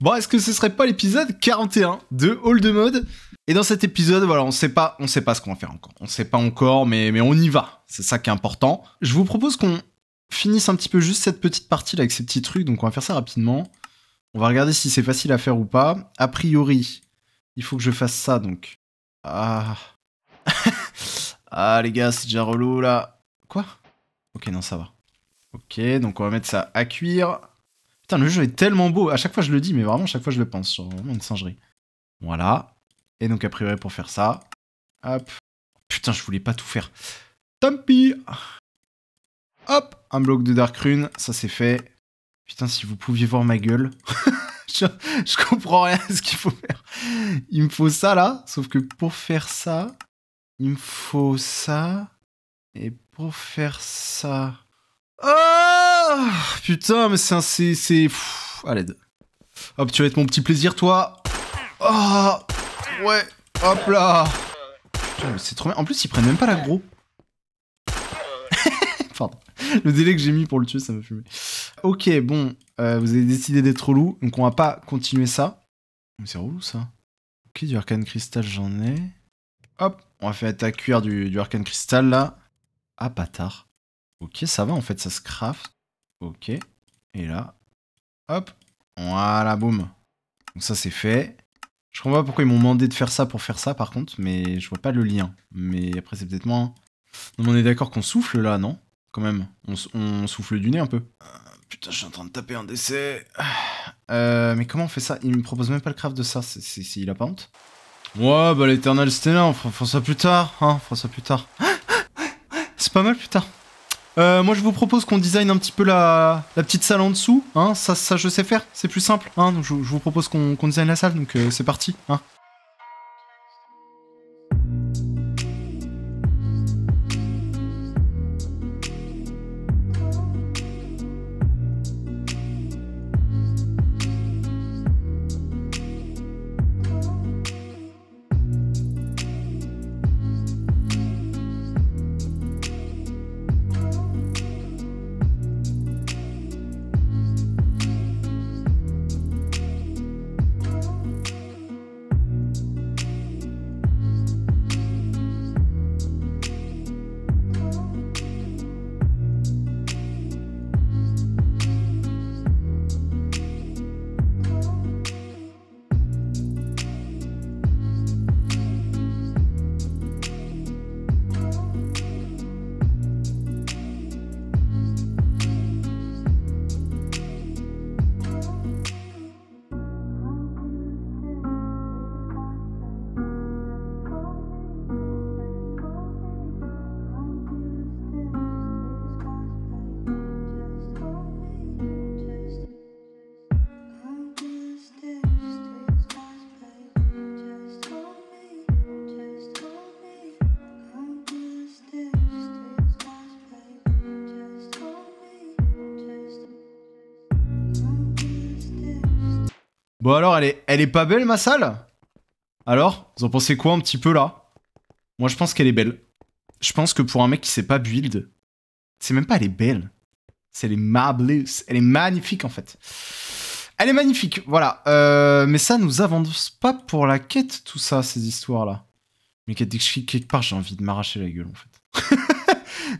Bon, est-ce que ce serait pas l'épisode 41 de Hall de Mode? Et dans cet épisode, voilà, on sait pas ce qu'on va faire encore. On sait pas encore, mais on y va. C'est ça qui est important. Je vous propose qu'on finisse un petit peu juste cette petite partie là avec ces petits trucs, donc on va faire ça rapidement. On va regarder si c'est facile à faire ou pas. A priori, il faut que je fasse ça, donc... Ah... ah les gars, c'est déjà relou là. Quoi? Ok, non, ça va. Ok, donc on va mettre ça à cuire. Putain, le jeu est tellement beau. À chaque fois je le dis, mais vraiment, à chaque fois je le pense. Genre vraiment une singerie. Voilà. Et donc a priori pour faire ça... Hop. Putain, je voulais pas tout faire. Tant pis. Hop, un bloc de Dark Rune, ça c'est fait. Putain, si vous pouviez voir ma gueule. je comprends rien à ce qu'il faut faire. Il me faut ça là, sauf que pour faire ça, il me faut ça. Et pour faire ça... Oh putain, mais c'est... à l'aide. Hop, tu vas être mon petit plaisir, toi. Oh ouais, hop là. Putain, mais c'est trop bien. En plus, ils prennent même pas l'aggro. Pardon. Le délai que j'ai mis pour le tuer, ça m'a fumé. Ok, bon, vous avez décidé d'être relou, donc on va pas continuer ça. Mais c'est relou, ça. Ok, du Arcane Crystal, j'en ai. Hop, on va faire à cuire du Arcane Crystal, là. Ah, bâtard. Ok, ça va, en fait, ça se craft. Ok, et là. Hop, voilà, boum. Donc ça, c'est fait. Je comprends pas pourquoi ils m'ont demandé de faire ça pour faire ça, par contre, mais je vois pas le lien. Mais après, c'est peut-être moi. Non, mais on est d'accord qu'on souffle, là, non? Quand même, on souffle du nez un peu. Putain, je suis en train de taper un décès. Mais comment on fait ça? Il me propose même pas le craft de ça, il a pas honte? Ouais, bah l'Eternal Stellar, on fera ça plus tard, hein, on fera ça plus tard. C'est pas mal plus tard. Moi je vous propose qu'on design un petit peu la petite salle en dessous, hein, ça je sais faire, c'est plus simple, hein, donc je vous propose qu'on design la salle, donc c'est parti, hein. Bon alors, elle est pas belle ma salle? Alors, vous en pensez quoi un petit peu là? Moi je pense qu'elle est belle. Je pense que pour un mec qui sait pas build, c'est même pas elle est belle. C'est elle est marvelous. Elle est magnifique en fait. Elle est magnifique, voilà. Mais ça nous avance pas pour la quête, tout ça, ces histoires là. Mais dès que je clique quelque part, j'ai envie de m'arracher la gueule en fait.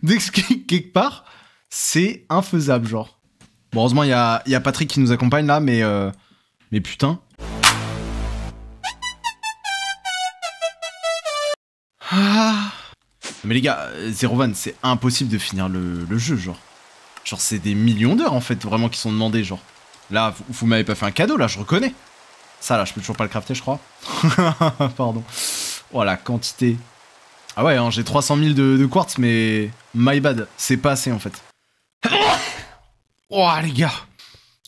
Dès que je clique quelque part, c'est infaisable genre. Bon, heureusement il y a Patrick qui nous accompagne là, mais putain. Ah. Mais les gars, Zero Van, c'est impossible de finir le jeu, genre. Genre, c'est des millions d'heures, en fait, vraiment, qui sont demandées, genre. Là, vous m'avez pas fait un cadeau, là, je reconnais. Ça, là, je peux toujours pas le crafter, je crois. Pardon. Oh, la quantité. Ah ouais, hein, j'ai 300 000 de quartz, mais... My bad, c'est pas assez, en fait. Oh, les gars.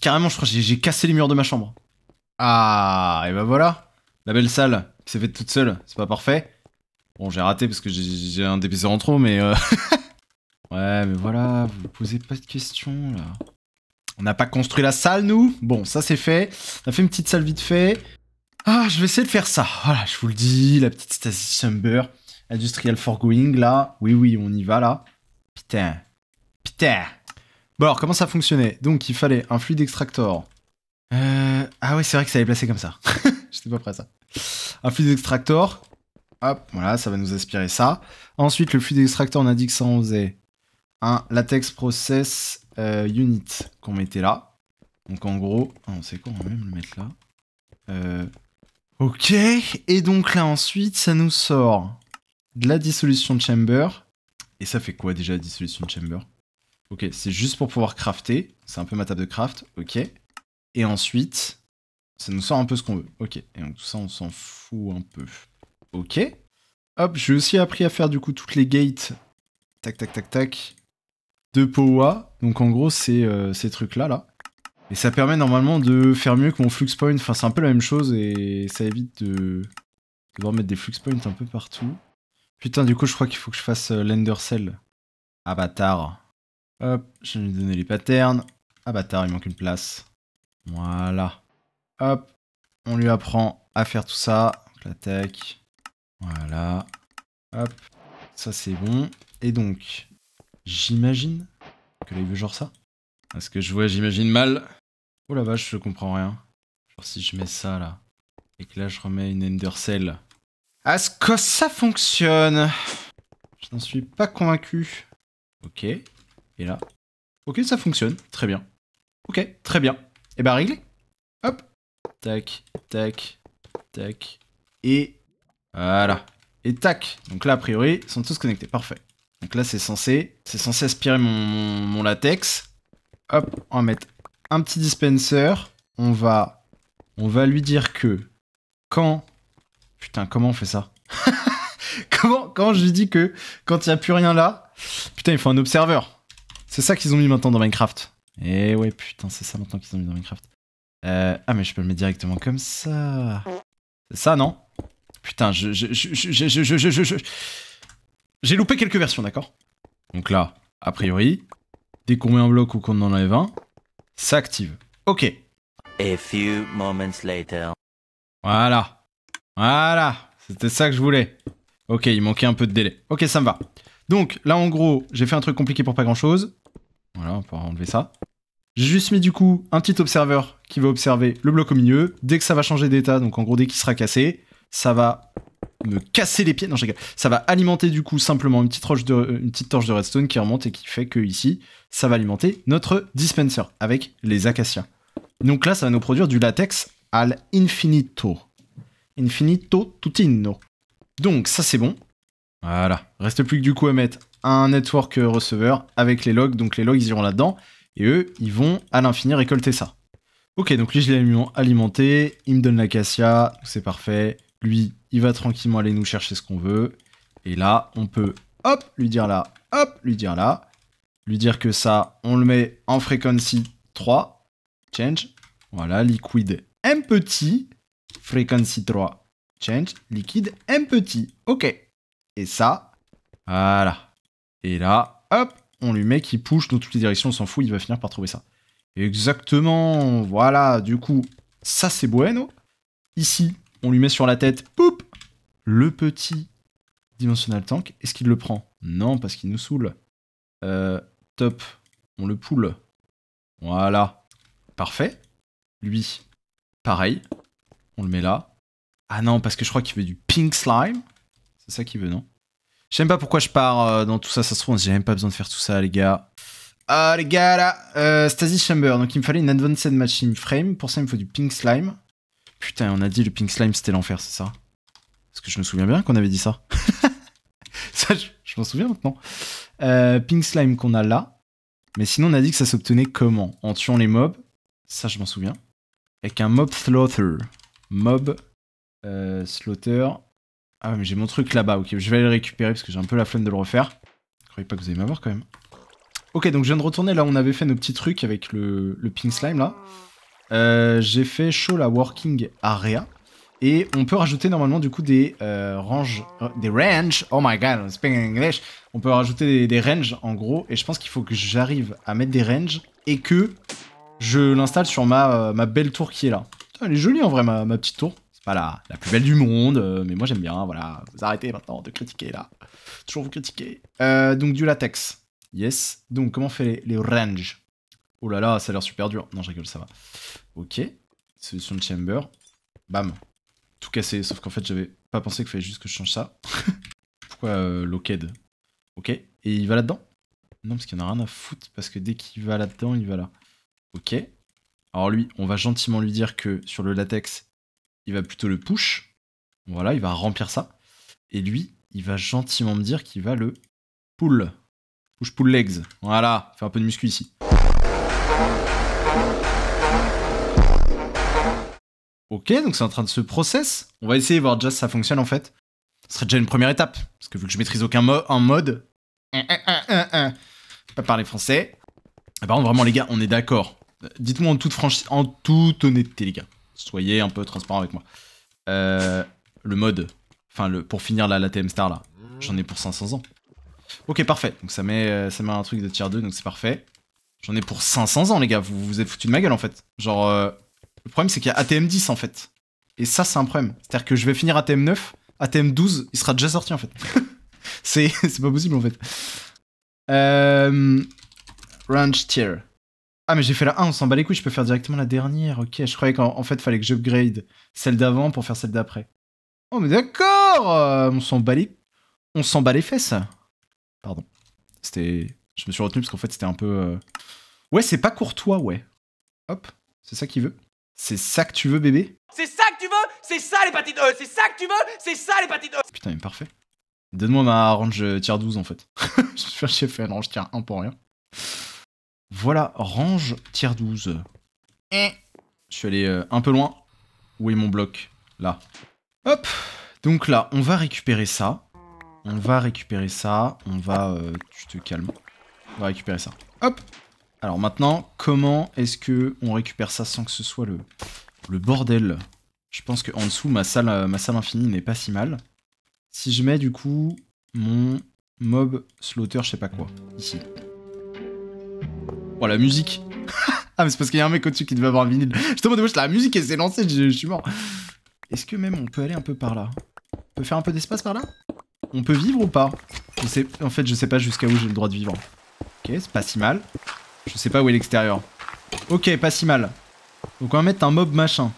Carrément, je crois que j'ai cassé les murs de ma chambre. Ah, et bah voilà. La belle salle qui s'est faite toute seule, c'est pas parfait. Bon, j'ai raté parce que j'ai un DPC en trop, mais... Ouais, mais voilà, vous posez pas de questions, là. On n'a pas construit la salle, nous. Bon, ça, c'est fait. On a fait une petite salle vite fait. Ah, je vais essayer de faire ça. Voilà, je vous le dis, la petite Stasis Chamber. Industrial Foregoing, là. Oui, oui, on y va, là. Putain. Putain. Bon, alors, comment ça fonctionnait? Donc, il fallait un fluide extractor. Ah ouais, c'est vrai que ça allait placer comme ça. J'étais pas prêt à ça. Un fluide extractor. Hop, voilà, ça va nous aspirer ça. Ensuite, le fluide extractor, on a dit que ça en faisait un latex process unit qu'on mettait là. Donc en gros, on sait quoi, on va même le mettre là. Ok, et donc là ensuite, ça nous sort de la dissolution de chamber. Et ça fait quoi déjà la dissolution de chamber? Ok, c'est juste pour pouvoir crafter. C'est un peu ma table de craft, ok. Et ensuite, ça nous sort un peu ce qu'on veut. Ok, et donc tout ça, on s'en fout un peu. Ok. Hop, j'ai aussi appris à faire du coup toutes les gates. Tac, tac, tac, tac. De Powa. Donc en gros, c'est ces trucs-là, là. Et ça permet normalement de faire mieux que mon flux point. Enfin, c'est un peu la même chose et ça évite de devoir mettre des flux points un peu partout. Putain, du coup, je crois qu'il faut que je fasse l'Ender Cell. Ah, bâtard. Hop, je vais lui donner les patterns. Ah, bâtard, il manque une place. Voilà. Hop, on lui apprend à faire tout ça. Donc, l'attaque. Voilà. Hop, ça c'est bon. Et donc, j'imagine que là, il veut genre ça. Parce que je vois, j'imagine mal. Oh la vache, je comprends rien. Genre si je mets ça là, et que là je remets une Ender Cell. Est-ce que ça fonctionne? Je n'en suis pas convaincu. Ok. Et là. Ok, ça fonctionne. Très bien. Ok, très bien. Et bah réglé. Hop. Tac, tac, tac. Et voilà. Et tac. Donc là, a priori, ils sont tous connectés. Parfait. Donc là, c'est censé aspirer mon latex. Hop, on va mettre un petit dispenser. On va lui dire que quand... Putain, comment on fait ça? comment je lui dis que quand il n'y a plus rien là... Putain, il faut un observeur. C'est ça qu'ils ont mis maintenant dans Minecraft. Eh ouais, putain, c'est ça maintenant qu'ils ont mis dans Minecraft. Ah, mais je peux le mettre directement comme ça. C'est ça, non? Putain, j'ai loupé quelques versions, d'accord? Donc là, a priori, dès qu'on met un bloc ou qu'on en enlève un, ça active. Ok. A few moments later. Voilà. Voilà. C'était ça que je voulais. Ok, il manquait un peu de délai. Ok, ça me va. Donc, là, en gros, j'ai fait un truc compliqué pour pas grand-chose. Voilà, on pourra enlever ça. J'ai juste mis, du coup, un petit observeur qui va observer le bloc au milieu. Dès que ça va changer d'état, donc en gros, dès qu'il sera cassé, ça va me casser les pieds. Non, je rigole. Ça va alimenter, du coup, simplement une petite torche de redstone qui remonte et qui fait que, ici, ça va alimenter notre dispenser avec les acacias. Donc là, ça va nous produire du latex à l'infinito. Infinito tutino. Donc ça c'est bon. Voilà. Reste plus que du coup à mettre un network receveur avec les logs. Donc les logs ils iront là-dedans. Et eux, ils vont à l'infini récolter ça. Ok, donc lui je l'ai alimenté. Il me donne l'acacia. C'est parfait. Lui, il va tranquillement aller nous chercher ce qu'on veut. Et là, on peut hop, lui dire là. Hop, lui dire là. Lui dire que ça, on le met en frequency 3. Change. Voilà, liquide empty. Frequency 3. Change. Liquide empty. Ok. Et ça, voilà. Et là, hop, on lui met qui push dans toutes les directions, on s'en fout, il va finir par trouver ça. Exactement. Voilà, du coup, ça c'est bueno. Ici, on lui met sur la tête, poup, le petit dimensional tank. Est-ce qu'il le prend? Non, parce qu'il nous saoule. Top. On le poule. Voilà. Parfait. Lui, pareil. On le met là. Ah non, parce que je crois qu'il veut du pink slime. C'est ça qu'il veut, non? Je sais même pas pourquoi je pars dans tout ça. Ça se trouve, j'ai même pas besoin de faire tout ça, les gars. Ah, les gars, là. Stasis Chamber. Donc, il me fallait une Advanced Machine Frame. Pour ça, il me faut du pink slime. Putain, on a dit le pink slime, c'était l'enfer, c'est ça? Parce que je me souviens bien qu'on avait dit ça. Ça, je m'en souviens maintenant. Pink slime qu'on a là. Mais sinon, on a dit que ça s'obtenait comment? En tuant les mobs. Ça, je m'en souviens. Avec un mob slaughter. Mob slaughter. Ah, mais j'ai mon truc là-bas. Ok, je vais aller le récupérer parce que j'ai un peu la flemme de le refaire. Je croyais pas que vous allez m'avoir quand même. Ok, donc je viens de retourner là où on avait fait nos petits trucs avec le pink slime là. J'ai fait show la working area. Et on peut rajouter normalement du coup des ranges. Des ranges. Oh my god, I'm speaking English. On peut rajouter des ranges en gros. Et je pense qu'il faut que j'arrive à mettre des ranges et que je l'installe sur ma belle tour qui est là. Putain, elle est jolie en vrai, ma petite tour. C'est pas la plus belle du monde, mais moi j'aime bien, voilà. Vous arrêtez maintenant de critiquer là. Toujours vous critiquer. Donc du latex. Yes. Donc comment on fait les ranges? Oh là là, ça a l'air super dur. Non, je rigole, ça va. Ok. Solution de chamber. Bam. Tout cassé, sauf qu'en fait j'avais pas pensé qu'il fallait juste que je change ça. Pourquoi locked? Ok, et il va là-dedans? Non, parce qu'il y en a rien à foutre, parce que dès qu'il va là-dedans, il va là. Ok. Alors lui, on va gentiment lui dire que sur le latex, il va plutôt le push. Voilà, il va remplir ça. Et lui, il va gentiment me dire qu'il va le pull. Push pull legs. Voilà, fait un peu de muscu ici. Ok, donc c'est en train de se process. On va essayer de voir déjà si ça fonctionne en fait. Ce serait déjà une première étape. Parce que vu que je maîtrise aucun mode... Pas parler français. Par contre, vraiment les gars, on est d'accord. Dites-moi en toute honnêteté les gars. Soyez un peu transparent avec moi. Le mode, enfin pour finir la TM Star là, j'en ai pour 500 ans. Ok, parfait. Donc ça met un truc de tier 2, donc c'est parfait. J'en ai pour 500 ans les gars, vous vous êtes foutu de ma gueule en fait. Genre, le problème c'est qu'il y a ATM 10 en fait. Et ça c'est un problème. C'est-à-dire que je vais finir ATM 9, ATM 12, il sera déjà sorti en fait. c'est pas possible en fait. Range tier. Ah mais j'ai fait la 1, on s'en bat les couilles, je peux faire directement la dernière. Ok, je croyais qu'en fait fallait que j'upgrade celle d'avant pour faire celle d'après. Oh mais d'accord, on s'en bat les fesses. Pardon. Je me suis retenu parce qu'en fait c'était un peu... Ouais, c'est pas courtois, ouais. Hop, c'est ça qu'il veut. C'est ça que tu veux, bébé? C'est ça que tu veux? C'est ça l'hépatite E! C'est ça que tu veux? C'est ça l'hépatite E! Putain, mais parfait. Donne-moi ma range tier 12 en fait. J'ai fait une range tier 1 pour rien. Voilà, range tier 12. Je suis allé un peu loin. Où est mon bloc? Là. Hop. Donc là, on va récupérer ça. On va... tu te calmes. On va récupérer ça. Hop. Alors maintenant, comment est-ce que on récupère ça sans que ce soit le bordel? Je pense qu'en dessous, ma salle infinie n'est pas si mal. Si je mets du coup mon mob slaughter, je sais pas quoi, ici. Oh la musique. Ah mais c'est parce qu'il y a un mec au-dessus qui devait avoir un vinyle. Je te demande, la musique elle s'est lancée, je suis mort. Est-ce que même on peut aller un peu par là? On peut faire un peu d'espace par là? On peut vivre ou pas? En fait je sais pas jusqu'à où j'ai le droit de vivre. Ok, c'est pas si mal. Je sais pas où est l'extérieur. Ok, pas si mal. Donc on va mettre un mob machin.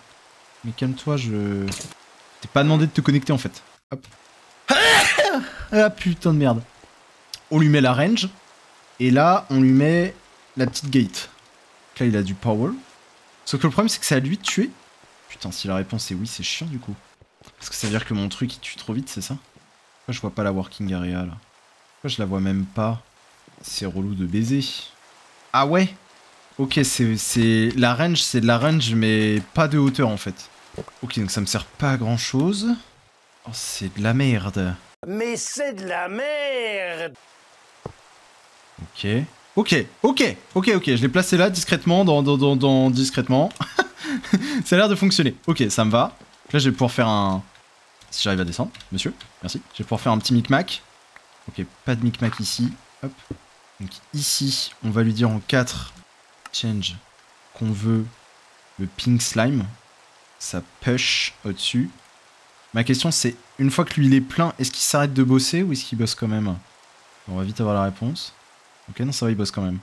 Mais calme-toi, t'ai pas demandé de te connecter en fait. Hop. Ah putain de merde. On lui met la range. Et là, on lui met la petite gate. Donc là, il a du power. Sauf que le problème, c'est que c'est à lui de tuer. Putain, si la réponse est oui, c'est chiant du coup. Parce que ça veut dire que mon truc, il tue trop vite, c'est ça? Pourquoi je vois pas la working area là? Pourquoi je la vois même pas? C'est relou de baiser. Ah ouais? Ok, c'est la range, c'est de la range, mais pas de hauteur en fait. Ok, donc ça me sert pas à grand chose. Oh, c'est de la merde. Mais c'est de la merde! Ok. Ok, je l'ai placé là discrètement, discrètement. Ça a l'air de fonctionner. Ok, ça me va. Là, je vais pouvoir faire un... Si j'arrive à descendre, monsieur, merci. Je vais pouvoir faire un petit micmac. Ok, pas de micmac ici. Hop. Donc ici, on va lui dire en 4 change qu'on veut le pink slime. Ça push au-dessus. Ma question c'est, une fois que lui il est plein, est-ce qu'il s'arrête de bosser ou est-ce qu'il bosse quand même? On va vite avoir la réponse. Ok, non, ça va, il bosse quand même.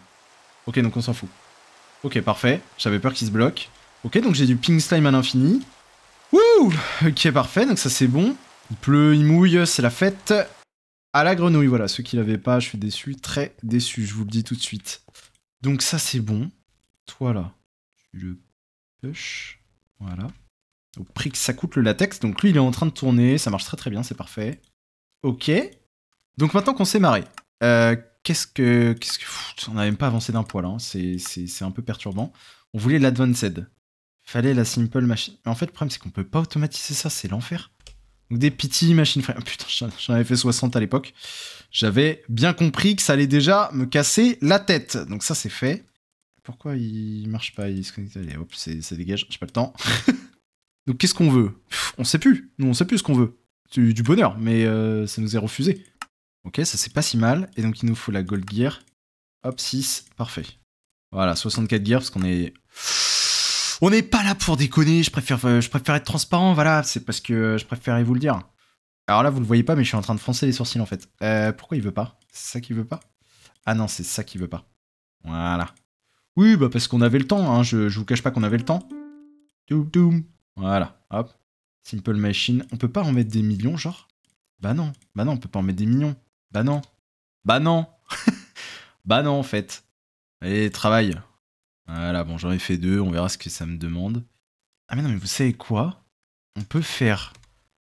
Ok, donc on s'en fout. Ok, parfait. J'avais peur qu'il se bloque. Ok, donc j'ai du pink slime à l'infini. Wouh! Ok, parfait, donc ça c'est bon. Il pleut, il mouille, c'est la fête. À la grenouille, voilà. Ceux qui l'avaient pas, je suis déçu. Très déçu, je vous le dis tout de suite. Donc ça c'est bon. Toi là, tu le push. Voilà. Au prix que ça coûte le latex. Donc lui, il est en train de tourner. Ça marche très très bien, c'est parfait. Ok. Donc maintenant qu'on s'est marré. Qu'est-ce que... on n'a même pas avancé d'un poil, hein. C'est un peu perturbant. On voulait l'advanced. Fallait la simple machine. Mais en fait, le problème, c'est qu'on peut pas automatiser ça, c'est l'enfer. Donc des pity machine frame. Putain, j'en avais fait 60 à l'époque. J'avais bien compris que ça allait déjà me casser la tête. Donc ça, c'est fait. Pourquoi il marche pas? Il se connecte. Allez, hop, ça dégage, j'ai pas le temps. Donc qu'est-ce qu'on veut? On sait plus. Nous, on sait plus ce qu'on veut. Du bonheur, mais ça nous est refusé. Ok, ça c'est pas si mal. Et donc il nous faut la gold gear. Hop, 6, parfait. Voilà, 64 gear parce qu'on est... On n'est pas là pour déconner, je préfère être transparent, voilà, c'est parce que je préférais vous le dire. Alors là, vous le voyez pas, mais je suis en train de froncer les sourcils en fait. Pourquoi il veut pas? C'est ça qu'il veut pas? Ah non, c'est ça qu'il veut pas. Voilà. Oui, bah parce qu'on avait le temps, hein, je vous cache pas qu'on avait le temps. Doum, doum. Voilà, hop. Simple machine. On peut pas en mettre des millions, genre? Bah non, on peut pas en mettre des millions. Bah non. Bah non. Bah non, en fait. Allez, travaille. Voilà, bon, j'en ai fait 2, on verra ce que ça me demande. Ah mais non, mais vous savez quoi? On peut faire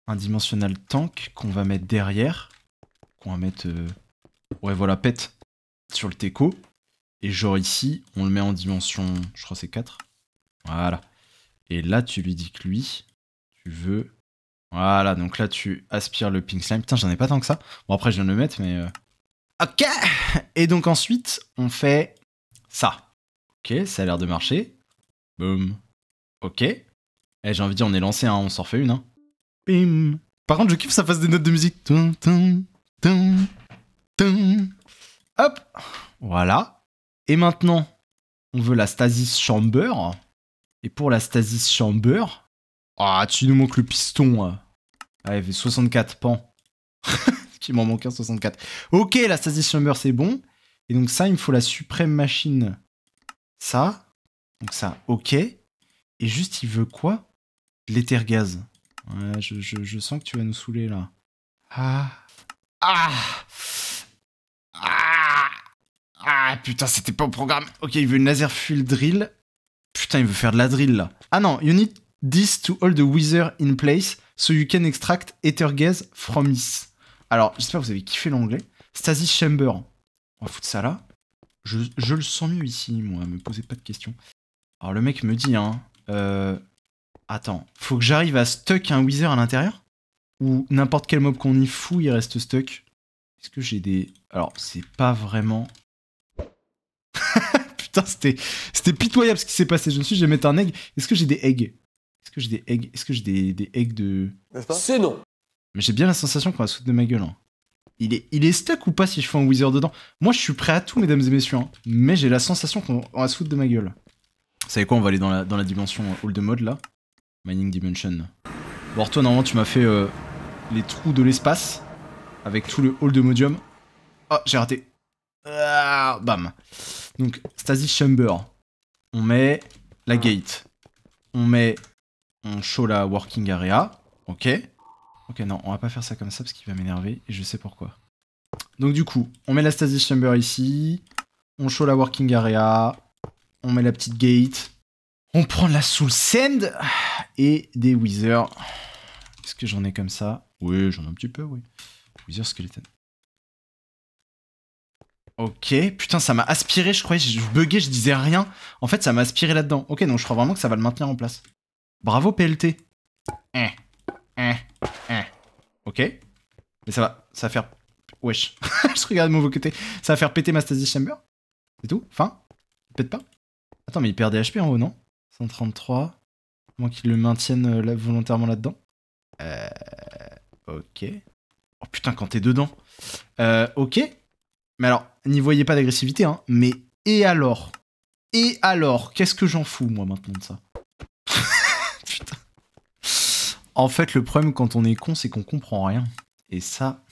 un dimensional tank qu'on va mettre derrière. Qu'on va mettre... Ouais, voilà, pète sur le teco. Et genre ici, on le met en dimension... Je crois que c'est 4. Voilà. Et là, tu lui dis que lui, tu veux... Voilà, donc là, tu aspires le pink slime. Putain, j'en ai pas tant que ça. Bon, après, je viens de le mettre, mais... Ok. Et donc ensuite, on fait ça. Ok, ça a l'air de marcher. Boum. Ok. Et j'ai envie de dire, on est lancé, hein, on s'en refait une. Hein. Bim. Par contre, je kiffe que ça fasse des notes de musique. Tum, tum, tum, tum. Hop. Voilà. Et maintenant, on veut la stasis chamber. Et pour la stasis chamber... Ah, tu nous manques le piston. Ah, il fait 64 pans. Qui m'en manque un 64. Ok, la stasis chamber, c'est bon. Et donc ça, il me faut la suprême machine. Ça. Donc ça, ok. Et juste, il veut quoi? De l'éther gaz. Ouais, je sens que tu vas nous saouler, là. Ah. Ah. Ah. Ah, putain, c'était pas au programme. Ok, il veut une laser fuel drill. Putain, il veut faire de la drill, là. Ah non, you need this to hold the wither in place so you can extract ether gas from it. Alors, j'espère que vous avez kiffé l'anglais. Stasis chamber. On va foutre ça là. Je le sens mieux ici, moi. Me posez pas de questions. Alors, le mec me dit, hein... Attends, faut que j'arrive à stuck un wither à l'intérieur? Ou n'importe quel mob qu'on y fout, il reste stuck? Est-ce que j'ai des... Alors, c'est pas vraiment... Putain, c'était pitoyable ce qui s'est passé. Je me suis dit, je vais mettre un egg. Est-ce que j'ai des eggs? Est-ce que j'ai des eggs? Est-ce que j'ai des eggs de... C'est non. Mais j'ai bien la sensation qu'on va se foutre de ma gueule. Hein. Il est stuck ou pas si je fais un wither dedans? Moi, je suis prêt à tout, mesdames et messieurs. Hein. Mais j'ai la sensation qu'on va se foutre de ma gueule. Vous savez quoi? On va aller dans la dimension hall de mode, là. Mining Dimension. Bon, toi, normalement, tu m'as fait les trous de l'espace. Avec tout le hall de modium. Oh, j'ai raté. Ah, bam. Donc, Stasis Chamber. On met la gate. On show la working area. Ok. Ok, non, on va pas faire ça comme ça parce qu'il va m'énerver et je sais pourquoi. Donc du coup, on met la Stasis Chamber ici. On show la working area. On met la petite gate. On prend la Soul Sand et des Wither. Est-ce que j'en ai comme ça? Oui, j'en ai un petit peu, oui. Wither Skeleton. Ok, putain, ça m'a aspiré, je croyais, je buguais, je disais rien. En fait, ça m'a aspiré là-dedans. Ok, donc je crois vraiment que ça va le maintenir en place. Bravo, PLT. Ok. Mais ça va faire... Wesh. Je regarde de mon côté. Ça va faire péter ma Stasis Chamber. C'est tout? Fin? Il pète pas? Attends, mais il perd des HP en haut, non? 133. Moi qu'il le maintienne volontairement là-dedans. Ok. Oh putain, quand t'es dedans. Ok. Mais alors, n'y voyez pas d'agressivité, hein. Mais et alors? Et alors? Qu'est-ce que j'en fous, moi, maintenant de ça? Putain. En fait, le problème quand on est con, c'est qu'on comprend rien. Et ça...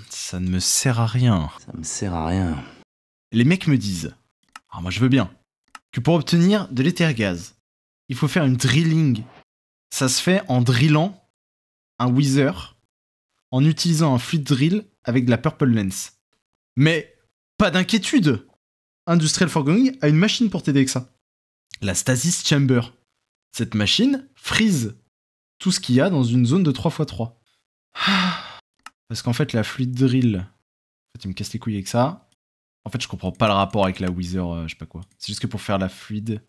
ça ne me sert à rien. Ça me sert à rien. Les mecs me disent, alors moi je veux bien, que pour obtenir de l'éther gaz, il faut faire une drilling. Ça se fait en drillant un wither, en utilisant un fluid drill avec de la purple lens. Mais pas d'inquiétude, Industrial Foregoing a une machine pour t'aider avec ça. La Stasis Chamber. Cette machine freeze tout ce qu'il y a dans une zone de 3x3. Parce qu'en fait, la fluid drill... En fait, il me casse les couilles avec ça. En fait, je comprends pas le rapport avec la Wither, je sais pas quoi. C'est juste que pour faire la fluid...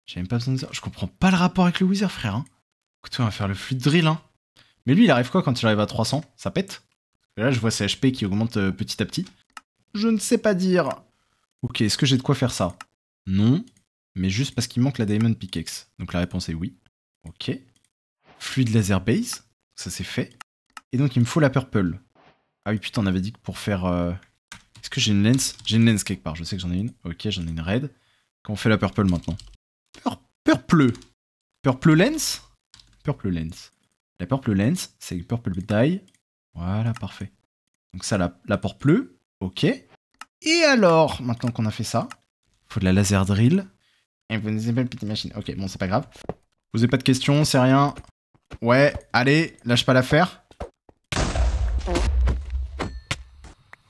J'ai même pas besoin de ça. Je comprends pas le rapport avec le Wither, frère. Hein. Écoute, on va faire le fluid drill, hein. Mais lui, il arrive quoi quand il arrive à 300? Ça pète? Et là, je vois ses HP qui augmentent petit à petit. Je ne sais pas dire. Ok, est-ce que j'ai de quoi faire ça? Non. Mais juste parce qu'il manque la Diamond Pickaxe. Donc la réponse est oui. Ok. Fluid laser base. Ça, c'est fait. Et donc, il me faut la purple. Ah oui, putain, on avait dit que pour faire... Est-ce que j'ai une lens? J'ai une lens quelque part, je sais que j'en ai une. Ok, j'en ai une red. Comment on fait la purple maintenant? Purple. Purple lens? Purple lens. La purple lens, c'est purple dye. Voilà, parfait. Donc ça, la purple. Ok. Et alors, maintenant qu'on a fait ça, il faut de la laser drill. Et vous n'avez pas une petite machine. Ok, bon, c'est pas grave. Posez pas de questions, c'est rien. Ouais, allez, lâche pas l'affaire.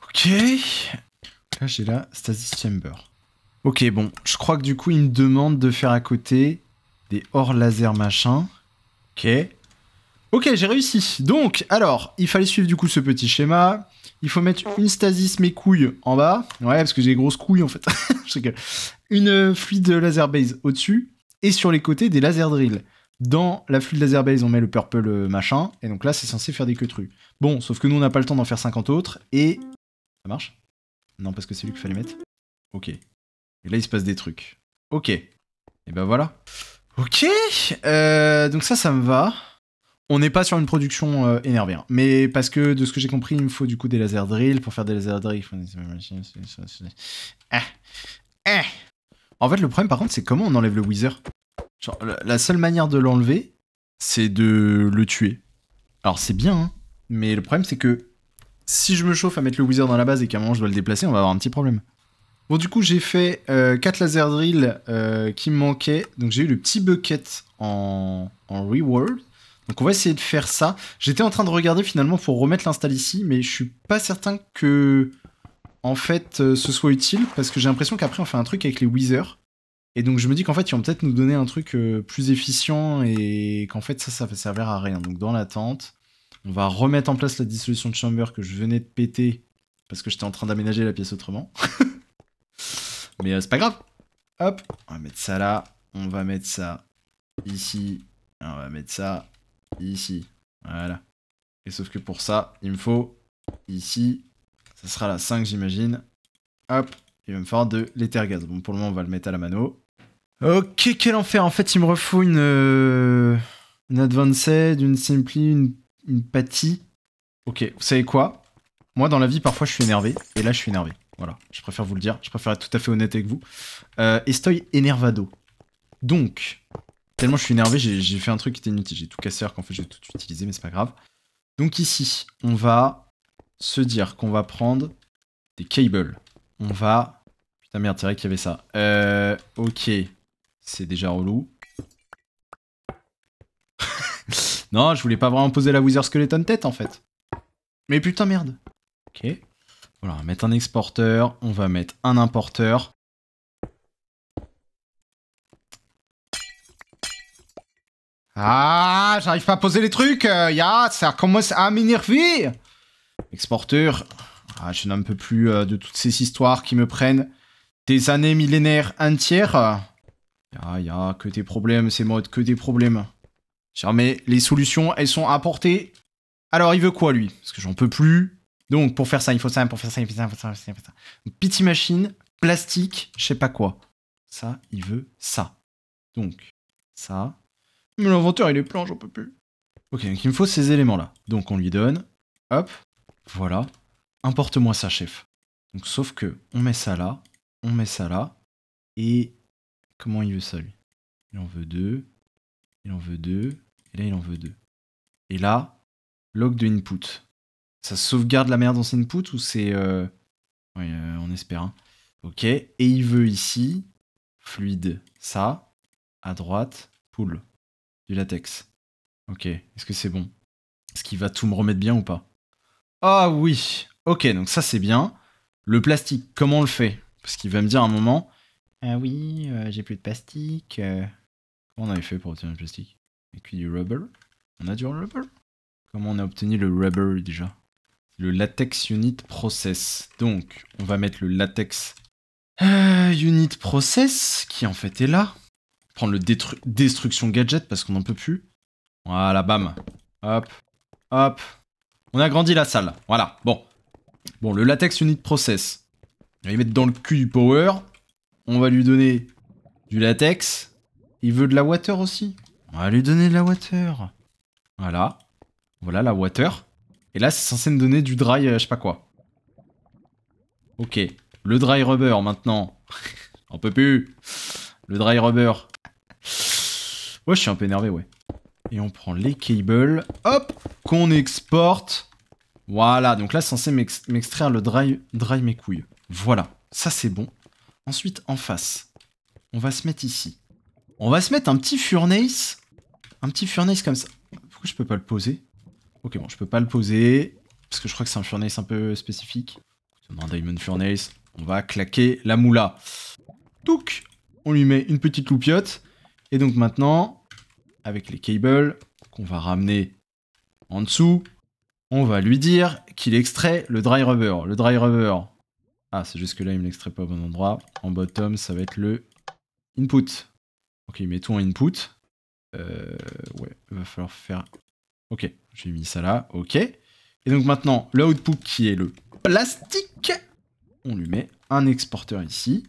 Ok. Là, j'ai la Stasis Chamber. Ok, bon, je crois que du coup, il me demande de faire à côté des hors laser machin. Ok. Ok, j'ai réussi. Donc, alors, il fallait suivre du coup ce petit schéma. Il faut mettre une stasis mes couilles en bas. Ouais, parce que j'ai des grosses couilles en fait. Je rigole. Une fluide laser base au-dessus. Et sur les côtés, des laser drills. Dans la fluide laser base, on met le purple machin. Et donc là, c'est censé faire des queutrus. Bon, sauf que nous, on n'a pas le temps d'en faire 50 autres. Et... Ça marche? Non, parce que c'est lui qu'il fallait mettre. Ok. Et là, il se passe des trucs. Ok. Et ben voilà. Ok. Donc ça me va. On n'est pas sur une production énervée, hein. Mais parce que de ce que j'ai compris, il me faut du coup des laser drills. Pour faire des laser drills, il faut des machines. En fait, le problème par contre, c'est comment on enlève le Wither. Genre, la seule manière de l'enlever, c'est de le tuer. Alors c'est bien, hein, mais le problème c'est que si je me chauffe à mettre le Wither dans la base et qu'à un moment je dois le déplacer, on va avoir un petit problème. Bon, du coup, j'ai fait 4 laser drills qui me manquaient. Donc j'ai eu le petit bucket en reward. Donc on va essayer de faire ça. J'étais en train de regarder finalement pour remettre l'install ici, mais je suis pas certain que en fait ce soit utile, parce que j'ai l'impression qu'après on fait un truc avec les Withers. Et donc je me dis qu'en fait ils vont peut-être nous donner un truc plus efficient et qu'en fait ça va servir à rien. Donc dans l'attente, on va remettre en place la dissolution de chamber que je venais de péter parce que j'étais en train d'aménager la pièce autrement. Mais c'est pas grave. Hop, on va mettre ça là, on va mettre ça ici, on va mettre ça ici, voilà. Et sauf que pour ça, il me faut ici, ça sera la 5 j'imagine. Hop, il va me falloir de l'éther-gaz. Bon, pour le moment, on va le mettre à la mano. Ok, quel enfer. En fait, il me refaut une advanced, une simply, une patty. Ok, vous savez quoi? Moi, dans la vie, parfois, je suis énervé. Et là, je suis énervé. Voilà, je préfère vous le dire. Je préfère être tout à fait honnête avec vous. Estoy énervado. Donc, tellement je suis énervé, j'ai fait un truc qui était inutile. J'ai tout cassé alors qu'en fait, j'ai tout utilisé, mais c'est pas grave. Donc ici, on va se dire qu'on va prendre des cables. On va... Putain, merde, c'est vrai qu'il y avait ça. Ok. C'est déjà relou. Non, je voulais pas vraiment poser la Wither Skeleton tête, en fait. Mais putain, merde. Ok. Voilà, on va mettre un exporteur. On va mettre un importeur. Ah, j'arrive pas à poser les trucs. Ça commence à m'énerver. Exporteur. Ah, je n'en peux plus de toutes ces histoires qui me prennent des années millénaires entières. Que des problèmes, ces modes, que des problèmes. Jamais les solutions, elles sont apportées. Alors, il veut quoi, lui? Parce que j'en peux plus. Donc, pour faire ça, il faut ça, pour faire ça, il faut ça, il faut ça, il faut ça. Donc, Pity Machine, plastique, je sais pas quoi. Ça, il veut ça. Donc, ça. Mais l'inventaire, il est plein, j'en peux plus. Ok, donc il me faut ces éléments-là. Donc, on lui donne. Hop. Voilà. Importe-moi ça, chef. Donc, sauf que, on met ça là. On met ça là. Et... Comment il veut ça, lui? Il en veut 2. Il en veut 2. Et là, il en veut 2. Et là, log de input. Ça sauvegarde la merde dans ses inputs ou c'est... Oui, on espère. Hein. Ok. Et il veut ici, fluide, ça. À droite, pool. Du latex. Ok. Est-ce que c'est bon? Est-ce qu'il va tout me remettre bien ou pas? Ah oui. Ok, donc ça c'est bien. Le plastique, comment on le fait? Parce qu'il va me dire à un moment... Ah oui, j'ai plus de plastique. Comment on avait fait pour obtenir le plastique? Et puis du rubber. On a du rubber? Comment on a obtenu le rubber déjà? Le latex unit process. Donc, on va mettre le latex unit process, qui en fait est là. Prendre le destruction gadget parce qu'on n'en peut plus. Voilà, bam. Hop, hop. On a agrandi la salle. Voilà, bon. Bon, le latex unit process. On va y mettre dans le cul du power. On va lui donner du latex. Il veut de la water aussi. On va lui donner de la water. Voilà. Voilà la water. Et là, c'est censé me donner du dry, je sais pas quoi. Ok. Le dry rubber, maintenant. On peut plus. Le dry rubber. Ouais, je suis un peu énervé, ouais. Et on prend les cables. Hop. Qu'on exporte. Voilà. Donc là, c'est censé m'extraire le dry mes couilles. Voilà. Ça, c'est bon. Ensuite, en face, on va se mettre ici. On va se mettre un petit furnace Un petit furnace comme ça. Pourquoi je peux pas le poser? Ok, bon, je peux pas le poser. Parce que je crois que c'est un furnace un peu spécifique. On a un diamond furnace. On va claquer la moula. Touc! On lui met une petite loupiote. Et donc maintenant, avec les cables qu'on va ramener en dessous, on va lui dire qu'il extrait le dry rubber. Le dry rubber. Ah, c'est juste que là, il me l'extrait pas au bon endroit. En bottom, ça va être le input. Ok, mettons input. Ouais, il va falloir faire... Ok, j'ai mis ça là, ok. Et donc maintenant, le output qui est le plastique, on lui met un exporteur ici.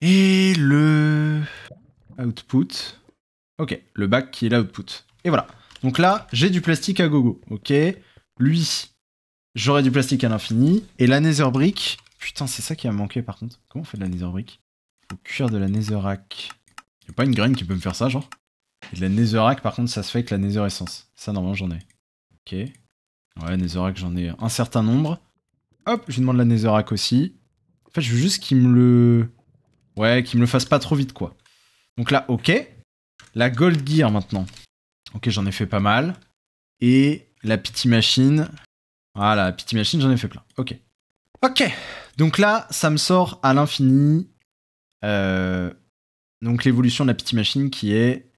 Et le output... Ok, le back qui est l'output. Et voilà. Donc là, j'ai du plastique à gogo, ok. Lui, j'aurai du plastique à l'infini. Et la nether brick... Putain, c'est ça qui a manqué par contre. Comment on fait de la nether brick? Faut cuire de la netherrack. Y'a pas une graine qui peut me faire ça, genre? Et de la netherrack, par contre, ça se fait avec la nether essence. Ça, normalement, j'en ai. Ok. Ouais, netherrack, j'en ai un certain nombre. Hop, je lui demande la netherrack aussi. En fait, je veux juste qu'il me le... Ouais, qu'il me le fasse pas trop vite, quoi. Donc là, ok. La gold gear, maintenant. Ok, j'en ai fait pas mal. Et la pity machine. Voilà, la pity machine, j'en ai fait plein. Ok. Ok. Donc là, ça me sort à l'infini. Donc l'évolution de la pity machine qui est...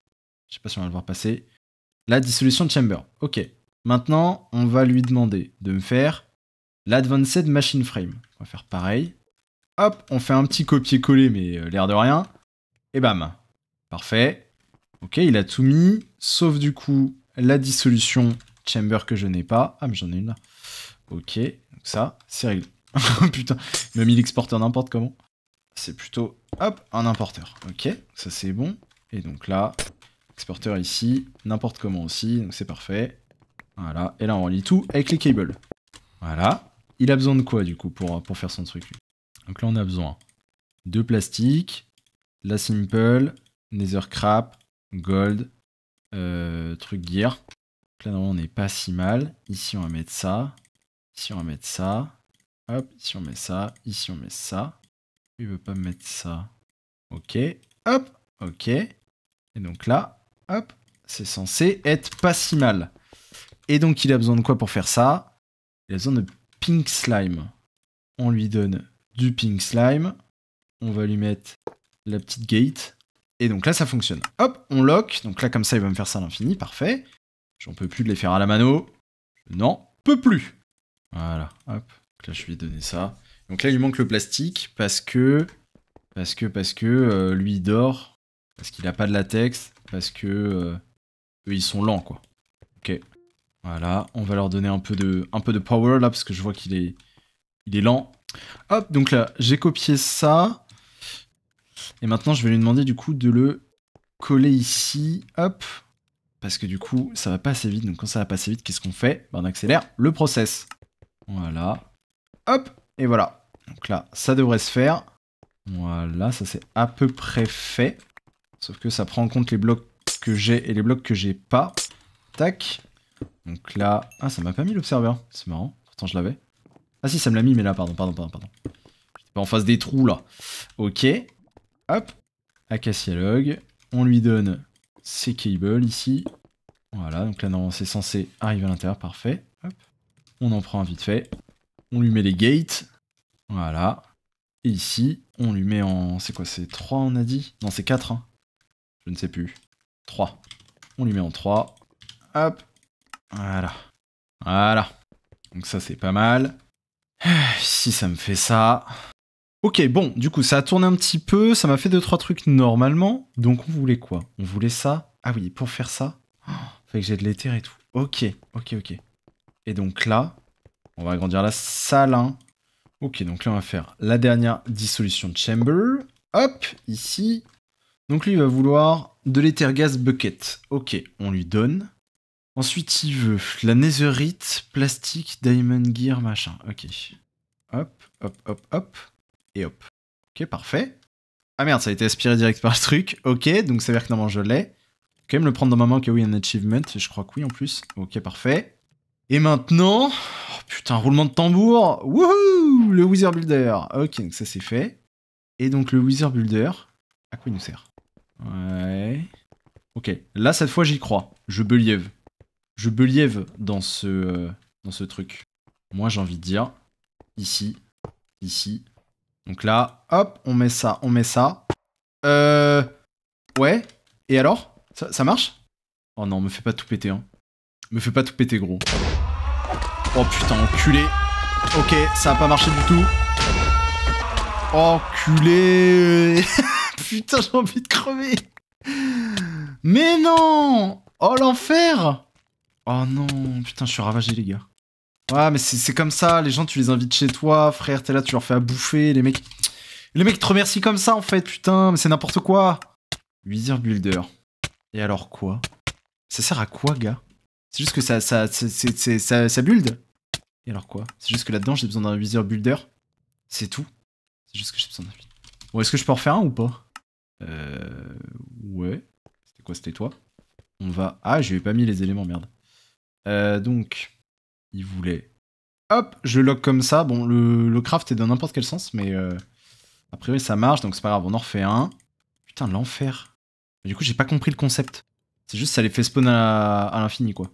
Je sais pas si on va le voir passer. La dissolution de chamber. Ok. Maintenant, on va lui demander de me faire l'advanced machine frame. On va faire pareil. Hop, on fait un petit copier-coller, mais l'air de rien. Et bam. Parfait. Ok, il a tout mis. Sauf du coup, la dissolution chamber que je n'ai pas. Ah, mais j'en ai une là. Ok, donc ça, c'est réglé. Putain, il m'a mis l'exporteur n'importe comment. C'est plutôt, hop, un importeur. Ok, ça c'est bon. Et donc là, exporteur ici, n'importe comment aussi, donc c'est parfait. Voilà, et là on relie tout avec les cables. Voilà. Il a besoin de quoi du coup pour faire son truc lui? Donc là on a besoin de plastique, la simple, nether crap, gold, truc gear. Donc là normalement on n'est pas si mal. Ici on va mettre ça. Ici on va mettre ça. Hop, ici on met ça. Ici on met ça. Il veut pas me mettre ça. Ok. Hop. Ok. Et donc là, hop, c'est censé être pas si mal. Et donc il a besoin de quoi pour faire ça? Il a besoin de pink slime. On lui donne du pink slime. On va lui mettre la petite gate. Et donc là ça fonctionne. Hop, on lock. Donc là comme ça il va me faire ça à l'infini. Parfait. J'en peux plus de les faire à la mano. Je n'en peux plus. Voilà. Hop. Donc là je lui ai donné ça. Donc là il lui manque le plastique parce que lui il dort. Parce qu'il a pas de latex. Parce que eux ils sont lents quoi. Ok. Voilà, on va leur donner un peu de power là, parce que je vois qu'il est lent. Hop, donc là, j'ai copié ça. Et maintenant, je vais lui demander du coup de le coller ici. Hop. Parce que du coup, ça va pas assez vite. Donc quand ça va pas assez vite, qu'est-ce qu'on fait? Ben, on accélère le process. Voilà. Hop, et voilà. Donc là, ça devrait se faire. Voilà, ça c'est à peu près fait. Sauf que ça prend en compte les blocs que j'ai et les blocs que j'ai pas. Tac. Donc là... Ah, ça m'a pas mis l'observeur. C'est marrant. Pourtant, je l'avais. Ah si, ça me l'a mis, mais là, pardon. J'étais pas en face des trous, là. Ok. Hop. Acacia log. On lui donne ses cables, ici. Voilà, donc là, normalement, c'est censé arriver à l'intérieur. Parfait. Hop. On en prend un vite fait. On lui met les gates. Voilà. Et ici, on lui met en... C'est quoi? C'est 3, on a dit? Non, c'est 4, hein. Je ne sais plus. 3. On lui met en 3. Hop. Voilà. Voilà. Donc ça, c'est pas mal. Ici, ça me fait ça. Ok, bon, du coup, ça a tourné un petit peu. Ça m'a fait 2-3 trucs normalement. Donc, on voulait quoi? On voulait ça. Ah oui, pour faire ça, fait que j'ai de l'éther et tout. Ok. Et donc là, on va agrandir la salle. Hein. Ok, donc là, on va faire la dernière dissolution de chamber. Hop, ici. Donc lui, il va vouloir de l'éther gas bucket. Ok, on lui donne. Ensuite, il veut la netherite, plastique, diamond gear, machin. Ok. Hop. Et hop. Ok, parfait. Ah merde, ça a été aspiré direct par le truc. Ok, donc ça veut dire que normalement je l'ai. Quand même le prendre dans ma main au cas où il y a un achievement. Je crois que oui en plus. Ok, parfait. Et maintenant... Oh, putain, roulement de tambour. Wouhou! Le Wither Builder. Ok, donc ça c'est fait. Et donc le Wither Builder... À quoi il nous sert? Ouais... Ok, là, cette fois, j'y crois. Je believe. Je believe dans ce truc. Moi, j'ai envie de dire, ici, ici. Donc là, hop, on met ça, on met ça. Ouais, et alors? Ça marche? Oh non, me fais pas tout péter, hein. Me fais pas tout péter, gros. Oh putain, enculé. Ok, ça a pas marché du tout. Enculé. Putain, j'ai envie de crever. Mais non. Oh, l'enfer. Oh non, putain, je suis ravagé, les gars. Ouais, mais c'est comme ça, les gens, tu les invites chez toi, frère, t'es là, tu leur fais à bouffer, les mecs te remercient comme ça, en fait, putain, mais c'est n'importe quoi. Wither Builder. Et alors quoi? Ça sert à quoi, gars? C'est juste que ça build. Et alors quoi? C'est juste que là-dedans, j'ai besoin d'un Wither Builder. C'est tout. C'est juste que j'ai besoin d'un... Bon, est-ce que je peux en refaire un ou pas? Ouais. C'était quoi? C'était toi? On va... Ah, je lui ai pas mis les éléments, merde. Donc... Il voulait... Hop, je le lock comme ça. Bon, le craft est dans n'importe quel sens, mais... A priori, ça marche, donc c'est pas grave, on en refait un. Putain, l'enfer. Du coup, j'ai pas compris le concept. C'est juste ça les fait spawn à l'infini, quoi.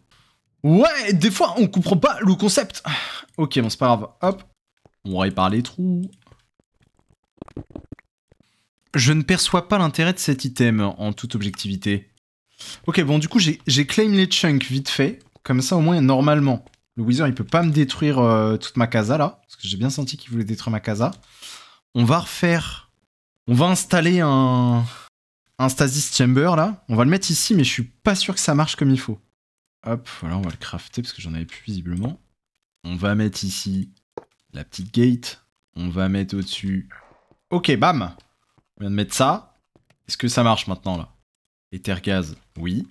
Ouais, des fois, on comprend pas le concept. Ok, bon, c'est pas grave. Hop. On répare les trous. Je ne perçois pas l'intérêt de cet item, en toute objectivité. Ok, bon, du coup, j'ai claim les chunks vite fait. Comme ça, au moins, normalement, le Wither, il peut pas me détruire toute ma casa, là. Parce que j'ai bien senti qu'il voulait détruire ma casa. On va refaire... On va installer un Stasis Chamber, là. On va le mettre ici, mais je suis pas sûr que ça marche comme il faut. Hop, voilà, on va le crafter, parce que j'en avais plus, visiblement. On va mettre ici la petite gate. On va mettre au-dessus... Ok, bam. On vient de mettre ça. Est-ce que ça marche maintenant, là? Ethergaz, oui.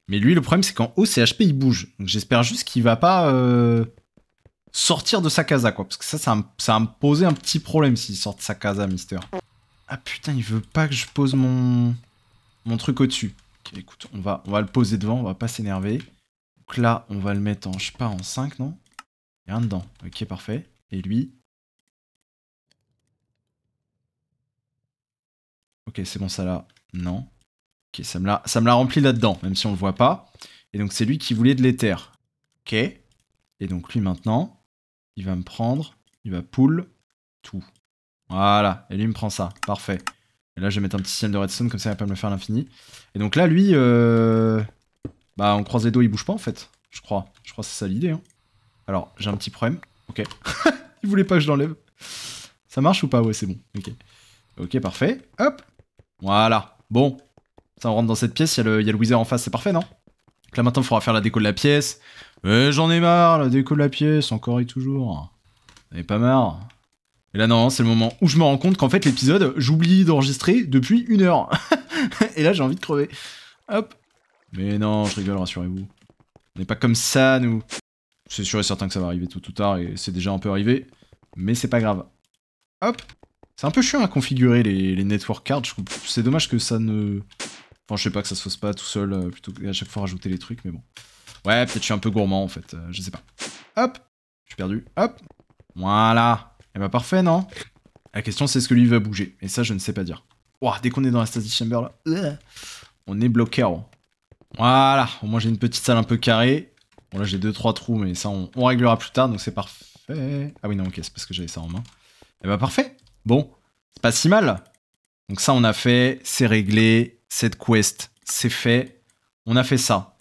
Mais lui, le problème, c'est qu'en haut, ses HP, il bouge. Donc j'espère juste qu'il va pas sortir de sa casa, quoi. Parce que ça va me poser un petit problème s'il sort de sa casa, Mister. Ah putain, il veut pas que je pose mon truc au-dessus. Ok, écoute, on va le poser devant, on va pas s'énerver. Donc là, on va le mettre en, je sais pas, en 5, non? Il y a rien dedans. Ok, parfait. Et lui... Ok, c'est bon, ça là. Non. Ok, ça me l'a rempli là-dedans, même si on le voit pas. Et donc, c'est lui qui voulait de l'éther. Ok. Et donc, lui, maintenant, il va me prendre, il va pull tout. Voilà. Et lui, il me prend ça. Parfait. Et là, je vais mettre un petit ciel de redstone, comme ça, il va pas me le faire à l'infini. Et donc là, lui, bah, on croise les doigts, il bouge pas, en fait. Je crois. Je crois que c'est ça l'idée, hein. Alors, j'ai un petit problème. Ok. Il voulait pas que je l'enlève. Ça marche ou pas? Ouais, c'est bon. Ok. Ok, parfait. Hop. Voilà. Bon. Ça, on rentre dans cette pièce, il y a le Wither en face, c'est parfait, non? Donc là, maintenant, il faudra faire la déco de la pièce. J'en ai marre, la déco de la pièce, encore et toujours. J'en ai pas marre. Et là, non, c'est le moment où je me rends compte qu'en fait, l'épisode, j'oublie d'enregistrer depuis 1 heure. Et là, j'ai envie de crever. Hop. Mais non, je rigole, rassurez-vous. On n'est pas comme ça, nous. C'est sûr et certain que ça va arriver tôt ou tard, et c'est déjà un peu arrivé. Mais c'est pas grave. Hop. C'est un peu chiant à configurer les network cards, je trouve. C'est dommage que ça ne... Enfin, je sais pas, que ça se fasse pas tout seul, plutôt qu'à chaque fois rajouter les trucs, mais bon. Ouais, peut-être je suis un peu gourmand, en fait, je sais pas. Hop. Je suis perdu. Hop. Voilà. Et bah parfait, non? La question, c'est est-ce que lui va bouger? Et ça, je ne sais pas dire. Ouah, dès qu'on est dans la Stasis Chamber, là, on est bloqué. Voilà. Au moins, j'ai une petite salle un peu carrée. Bon, là, j'ai 2-3 trous, mais ça, on réglera plus tard, donc c'est parfait. Ah oui, non, ok, c'est parce que j'avais ça en main. Et bah parfait. Bon, c'est pas si mal. Donc ça, on a fait, c'est réglé. Cette quest, c'est fait. On a fait ça.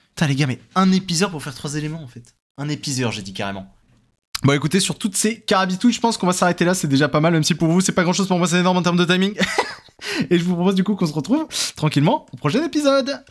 Putain, les gars, mais un épisode pour faire 3 éléments, en fait. Un épisode, j'ai dit carrément. Bon, écoutez, sur toutes ces carabitouilles, je pense qu'on va s'arrêter là. C'est déjà pas mal, même si pour vous, c'est pas grand-chose. Pour moi, c'est énorme en termes de timing. Et je vous propose du coup qu'on se retrouve tranquillement au prochain épisode.